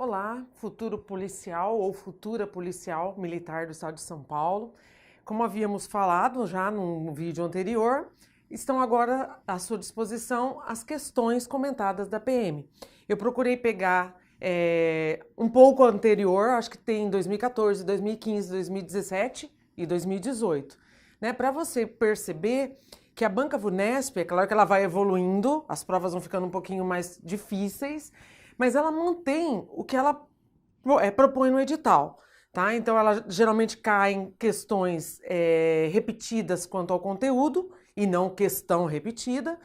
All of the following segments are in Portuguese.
Olá, futuro policial ou futura policial militar do estado de São Paulo. Como havíamos falado já no vídeo anterior, estão agora à sua disposição as questões comentadas da PM. Eu procurei pegar um pouco anterior, acho que tem 2014, 2015, 2017 e 2018, né? Para você perceber que a banca VUNESP, é claro que ela vai evoluindo, as provas vão ficando um pouquinho mais difíceis, mas ela mantém o que ela propõe no edital, tá? Então ela geralmente cai em questões repetidas quanto ao conteúdo e não questão repetida,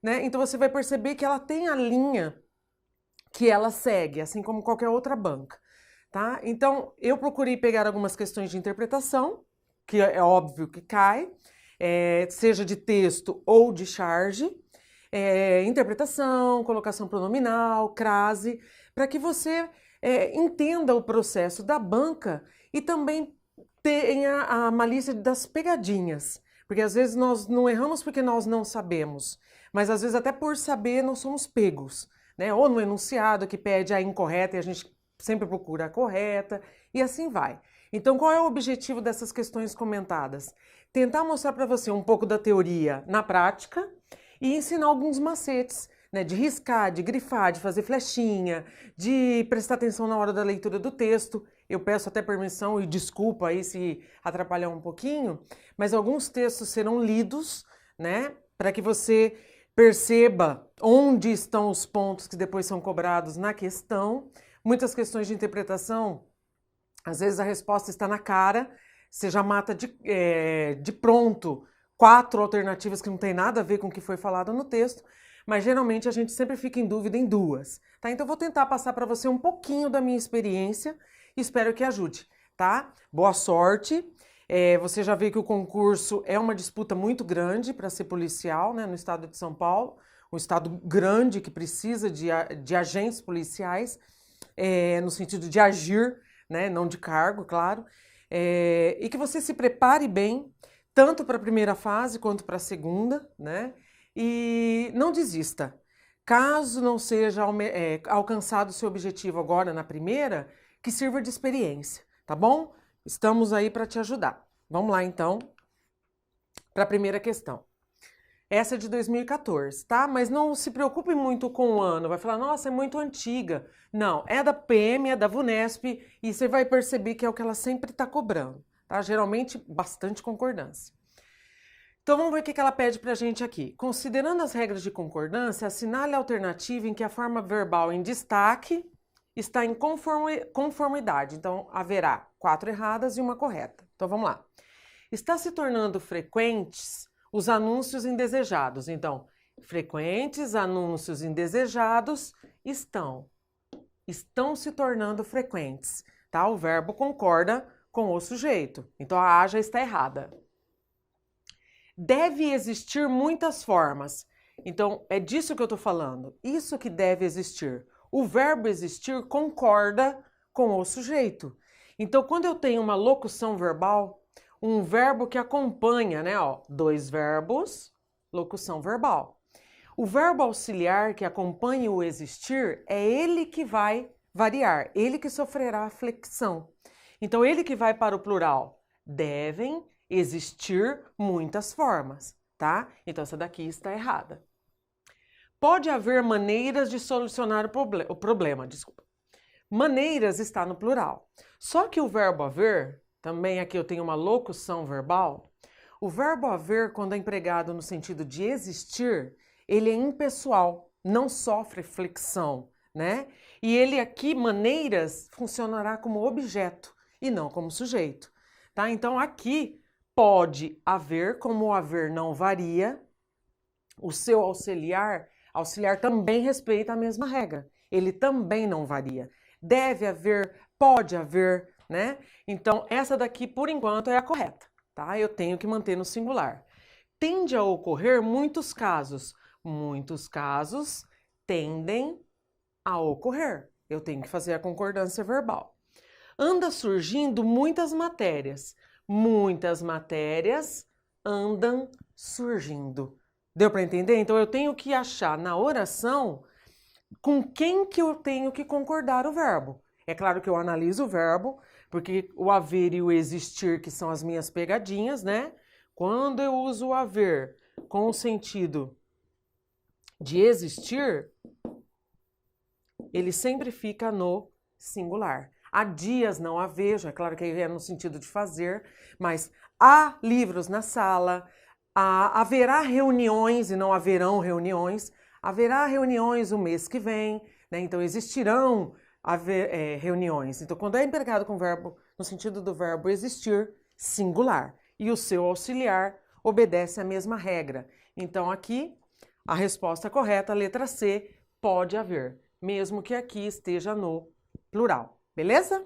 né? Então você vai perceber que ela tem a linha que ela segue, assim como qualquer outra banca, tá? Então eu procurei pegar algumas questões de interpretação, que é óbvio que cai, seja de texto ou de charge, interpretação, colocação pronominal, crase, para que você entenda o processo da banca e também tenha a malícia das pegadinhas. Porque às vezes nós não erramos porque nós não sabemos, mas às vezes até por saber nós somos pegos, né? Ou no enunciado que pede a incorreta e a gente sempre procura a correta, e assim vai. Então, qual é o objetivo dessas questões comentadas? Tentar mostrar para você um pouco da teoria na prática e ensinar alguns macetes, né, de riscar, de grifar, de fazer flechinha, de prestar atenção na hora da leitura do texto. Eu peço até permissão e desculpa aí se atrapalhar um pouquinho, mas alguns textos serão lidos, né, para que você perceba onde estão os pontos que depois são cobrados na questão. Muitas questões de interpretação, às vezes a resposta está na cara, você já mata de pronto 4 alternativas que não tem nada a ver com o que foi falado no texto, mas geralmente a gente sempre fica em dúvida em 2, tá? Então eu vou tentar passar para você um pouquinho da minha experiência e espero que ajude, tá? Boa sorte! Você já vê que o concurso é uma disputa muito grande para ser policial, né, no estado de São Paulo, um estado grande que precisa de agentes policiais, no sentido de agir, né, não de cargo, claro, e que você se prepare bem, tanto para a primeira fase quanto para a segunda, né, e não desista. Caso não seja alcançado o seu objetivo agora na primeira, que sirva de experiência, tá bom? Estamos aí para te ajudar. Vamos lá, então, para a primeira questão. Essa é de 2014, tá? Mas não se preocupe muito com o ano. Vai falar, nossa, é muito antiga. Não, é da PM, é da VUNESP e você vai perceber que é o que ela sempre está cobrando, tá? Geralmente, bastante concordância. Então, vamos ver o que ela pede para a gente aqui. Considerando as regras de concordância, assinale a alternativa em que a forma verbal em destaque está em conformidade. Então, haverá 4 erradas e 1 correta. Então, vamos lá. Está se tornando frequentes os anúncios indesejados. Então, frequentes anúncios indesejados estão se tornando frequentes, tá? O verbo concorda com o sujeito. Então, a A já está errada. Deve existir muitas formas. Então, é disso que eu estou falando. Isso que deve existir. O verbo existir concorda com o sujeito. Então, quando eu tenho uma locução verbal, um verbo que acompanha, né? Ó, 2 verbos, locução verbal. O verbo auxiliar que acompanha o existir é ele que vai variar, ele que sofrerá a flexão. Então, ele que vai para o plural. Devem existir muitas formas, tá? Então, essa daqui está errada. Pode haver maneiras de solucionar o problema, desculpa. Maneiras está no plural. Só que o verbo haver, também aqui eu tenho uma locução verbal, o verbo haver, quando é empregado no sentido de existir, ele é impessoal, não sofre flexão, né? E ele aqui, maneiras, funcionará como objeto e não como sujeito, tá? Então aqui pode haver, como o haver não varia, o seu auxiliar também respeita a mesma regra. Ele também não varia. Deve haver, pode haver, né? Então, essa daqui, por enquanto, é a correta, tá? Eu tenho que manter no singular. Tende a ocorrer muitos casos. Muitos casos tendem a ocorrer. Eu tenho que fazer a concordância verbal. Anda surgindo muitas matérias. Muitas matérias andam surgindo. Deu para entender? Então, eu tenho que achar na oração com quem que eu tenho que concordar o verbo. É claro que eu analiso o verbo, porque o haver e o existir, que são as minhas pegadinhas, né? Quando eu uso o haver com o sentido de existir, ele sempre fica no singular. Há dias não há vejo, é claro que é no sentido de fazer, mas há livros na sala, haverá reuniões e não haverão reuniões, haverá reuniões o mês que vem, né? Então existirão reuniões. Então, quando é empregado com verbo, no sentido do verbo existir, singular, e o seu auxiliar obedece à mesma regra. Então, aqui, a resposta correta, a letra C, pode haver, mesmo que aqui esteja no plural. Beleza?